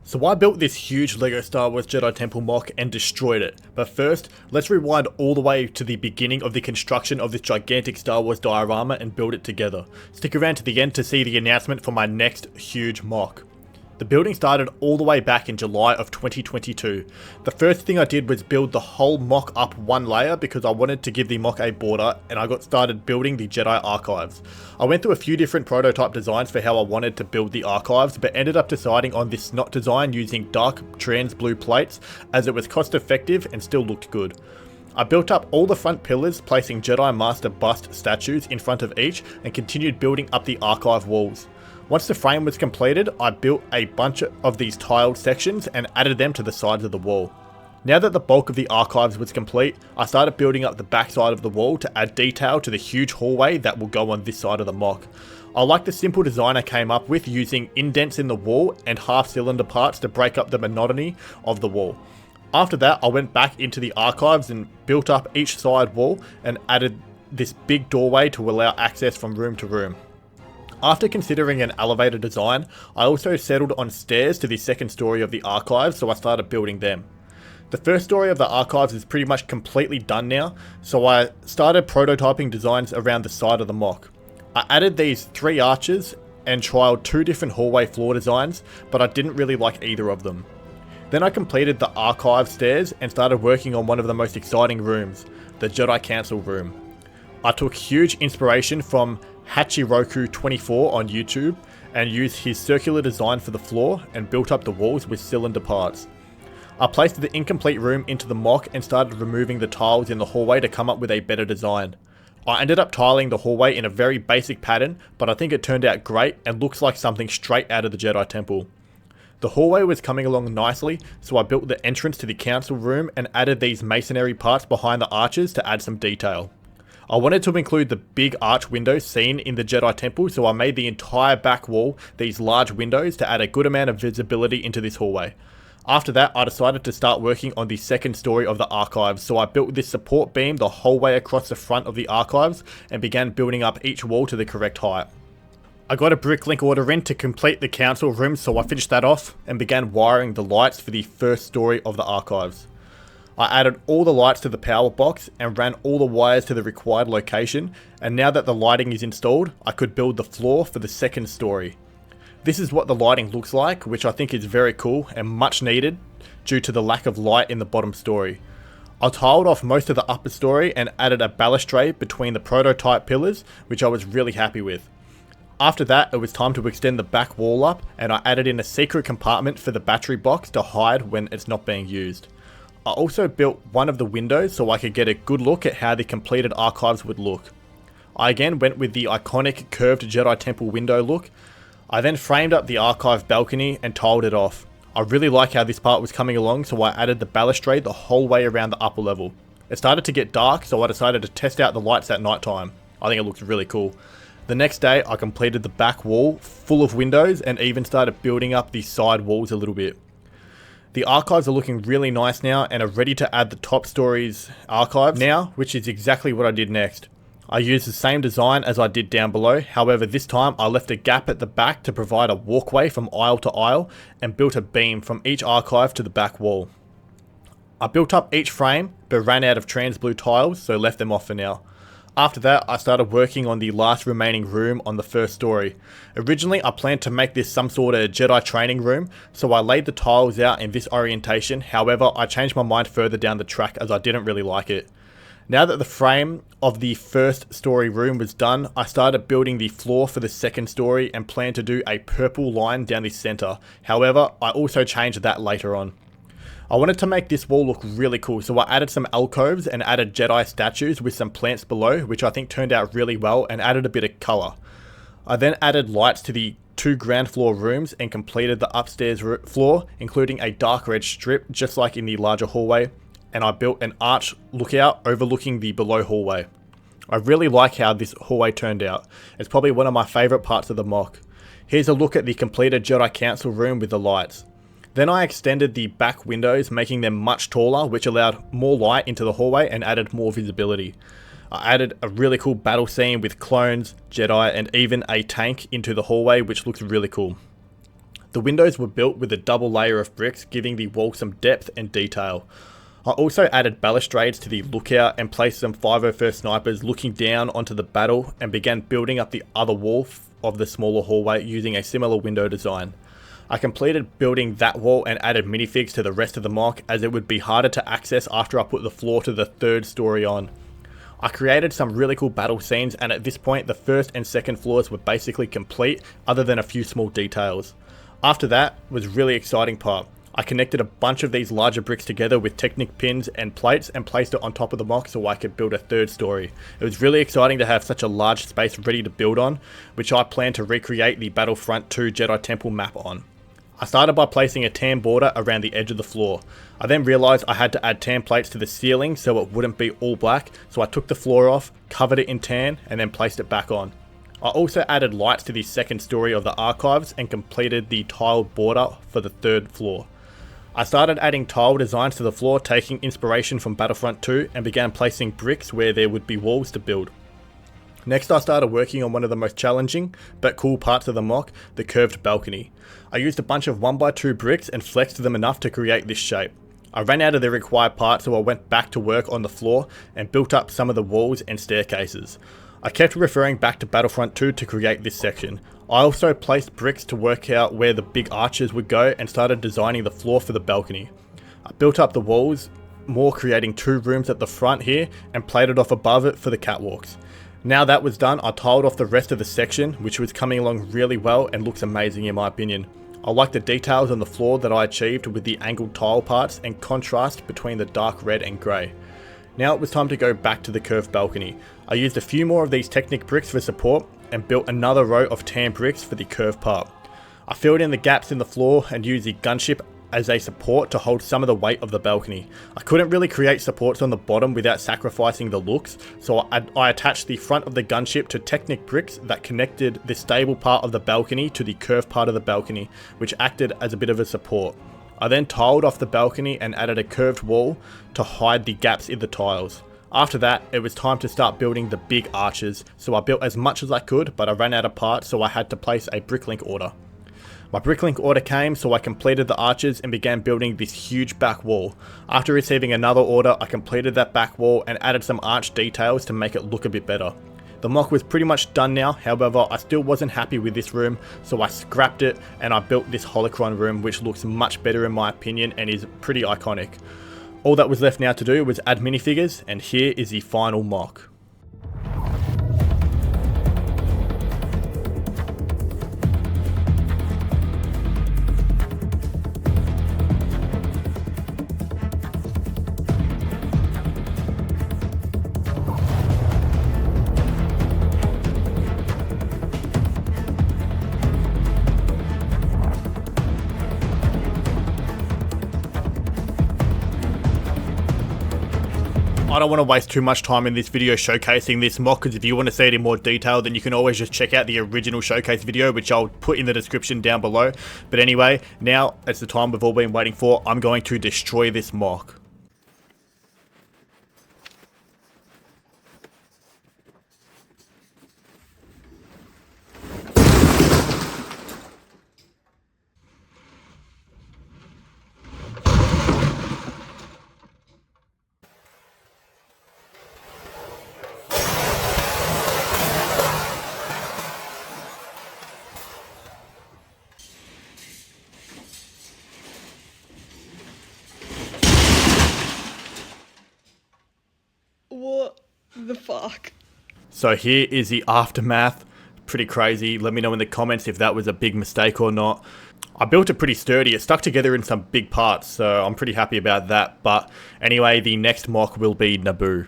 So I built this huge LEGO Star Wars Jedi Temple MOC and destroyed it. But first, let's rewind all the way to the beginning of the construction of this gigantic Star Wars diorama and build it together. Stick around to the end to see the announcement for my next huge MOC. The building started all the way back in July of 2022. The first thing I did was build the whole MOC up one layer because I wanted to give the MOC a border, and I got started building the Jedi Archives. I went through a few different prototype designs for how I wanted to build the archives, but ended up deciding on this SNOT design using dark trans blue plates as it was cost effective and still looked good. I built up all the front pillars, placing Jedi Master bust statues in front of each, and continued building up the archive walls. Once the frame was completed, I built a bunch of these tiled sections and added them to the sides of the wall. Now that the bulk of the archives was complete, I started building up the back side of the wall to add detail to the huge hallway that will go on this side of the MOC. I like the simple design I came up with using indents in the wall and half cylinder parts to break up the monotony of the wall. After that, I went back into the archives and built up each side wall and added this big doorway to allow access from room to room. After considering an elevator design, I also settled on stairs to the second story of the archives, so I started building them. The first story of the archives is pretty much completely done now, so I started prototyping designs around the side of the MOC. I added these 3 arches and trialed 2 different hallway floor designs, but I didn't really like either of them. Then I completed the archive stairs and started working on one of the most exciting rooms, the Jedi Council room. I took huge inspiration from Hachiroku24 on YouTube and used his circular design for the floor and built up the walls with cylinder parts. I placed the incomplete room into the MOC and started removing the tiles in the hallway to come up with a better design. I ended up tiling the hallway in a very basic pattern, but I think it turned out great and looks like something straight out of the Jedi Temple. The hallway was coming along nicely, so I built the entrance to the council room and added these masonry parts behind the arches to add some detail. I wanted to include the big arch windows seen in the Jedi Temple, so I made the entire back wall these large windows to add a good amount of visibility into this hallway. After that, I decided to start working on the second story of the archives, so I built this support beam the whole way across the front of the archives and began building up each wall to the correct height. I got a bricklink order in to complete the council room, so I finished that off and began wiring the lights for the first story of the archives. I added all the lights to the power box and ran all the wires to the required location, and now that the lighting is installed, I could build the floor for the second story. This is what the lighting looks like, which I think is very cool and much needed due to the lack of light in the bottom story. I tiled off most of the upper story and added a balustrade between the prototype pillars, which I was really happy with. After that, it was time to extend the back wall up, and I added in a secret compartment for the battery box to hide when it's not being used. I also built one of the windows so I could get a good look at how the completed archives would look. I again went with the iconic curved Jedi Temple window look. I then framed up the archive balcony and tiled it off. I really like how this part was coming along, so I added the balustrade the whole way around the upper level. It started to get dark, so I decided to test out the lights at night time. I think it looks really cool. The next day, I completed the back wall full of windows and even started building up the side walls a little bit. The archives are looking really nice now and are ready to add the top story's archives now, which is exactly what I did next. I used the same design as I did down below, however this time I left a gap at the back to provide a walkway from aisle to aisle and built a beam from each archive to the back wall. I built up each frame but ran out of trans blue tiles, so left them off for now. After that, I started working on the last remaining room on the first story. Originally, I planned to make this some sort of Jedi training room, so I laid the tiles out in this orientation. However, I changed my mind further down the track as I didn't really like it. Now that the frame of the first story room was done, I started building the floor for the second story and planned to do a purple line down the center. However, I also changed that later on. I wanted to make this wall look really cool, so I added some alcoves and added Jedi statues with some plants below, which I think turned out really well and added a bit of colour. I then added lights to the 2 ground floor rooms and completed the upstairs floor, including a dark red strip just like in the larger hallway, and I built an arch lookout overlooking the below hallway. I really like how this hallway turned out. It's probably one of my favourite parts of the MOC. Here's a look at the completed Jedi Council room with the lights. Then I extended the back windows, making them much taller, which allowed more light into the hallway and added more visibility. I added a really cool battle scene with clones, Jedi, and even a tank into the hallway, which looks really cool. The windows were built with a double layer of bricks, giving the wall some depth and detail. I also added balustrades to the lookout and placed some 501st snipers looking down onto the battle, and began building up the other wall of the smaller hallway using a similar window design. I completed building that wall and added minifigs to the rest of the MOC, as it would be harder to access after I put the floor to the third story on. I created some really cool battle scenes, and at this point the first and second floors were basically complete other than a few small details. After that was really exciting part. I connected a bunch of these larger bricks together with Technic pins and plates and placed it on top of the MOC so I could build a third story. It was really exciting to have such a large space ready to build on, which I plan to recreate the Battlefront 2 Jedi Temple map on. I started by placing a tan border around the edge of the floor. I then realised I had to add tan plates to the ceiling so it wouldn't be all black, so I took the floor off, covered it in tan, and then placed it back on. I also added lights to the second story of the archives and completed the tiled border for the third floor. I started adding tile designs to the floor, taking inspiration from Battlefront 2, and began placing bricks where there would be walls to build. Next, I started working on one of the most challenging but cool parts of the MOC, the curved balcony. I used a bunch of 1x2 bricks and flexed them enough to create this shape. I ran out of the required parts, so I went back to work on the floor and built up some of the walls and staircases. I kept referring back to Battlefront 2 to create this section. I also placed bricks to work out where the big arches would go and started designing the floor for the balcony. I built up the walls more, creating 2 rooms at the front here and plated off above it for the catwalks. Now that was done, I tiled off the rest of the section, which was coming along really well and looks amazing in my opinion. I like the details on the floor that I achieved with the angled tile parts and contrast between the dark red and grey. Now it was time to go back to the curved balcony. I used a few more of these Technic bricks for support and built another row of tan bricks for the curved part. I filled in the gaps in the floor and used the gunship as a support to hold some of the weight of the balcony. I couldn't really create supports on the bottom without sacrificing the looks, so I attached the front of the gunship to Technic bricks that connected the stable part of the balcony to the curved part of the balcony, which acted as a bit of a support. I then tiled off the balcony and added a curved wall to hide the gaps in the tiles. After that, it was time to start building the big arches, so I built as much as I could, but I ran out of parts, so I had to place a bricklink order. My bricklink order came, so I completed the arches and began building this huge back wall. After receiving another order, I completed that back wall and added some arch details to make it look a bit better. The MOC was pretty much done now, however I still wasn't happy with this room, so I scrapped it and I built this holocron room, which looks much better in my opinion and is pretty iconic. All that was left now to do was add minifigures, and here is the final MOC. I don't want to waste too much time in this video showcasing this MOC, because if you want to see it in more detail, then you can always just check out the original showcase video, which I'll put in the description down below. But anyway, now it's the time we've all been waiting for. I'm going to destroy this MOC. What the fuck? So here is the aftermath. Pretty crazy. Let me know in the comments if that was a big mistake or not. I built it pretty sturdy. It stuck together in some big parts, so I'm pretty happy about that. But anyway, the next MOC will be Naboo.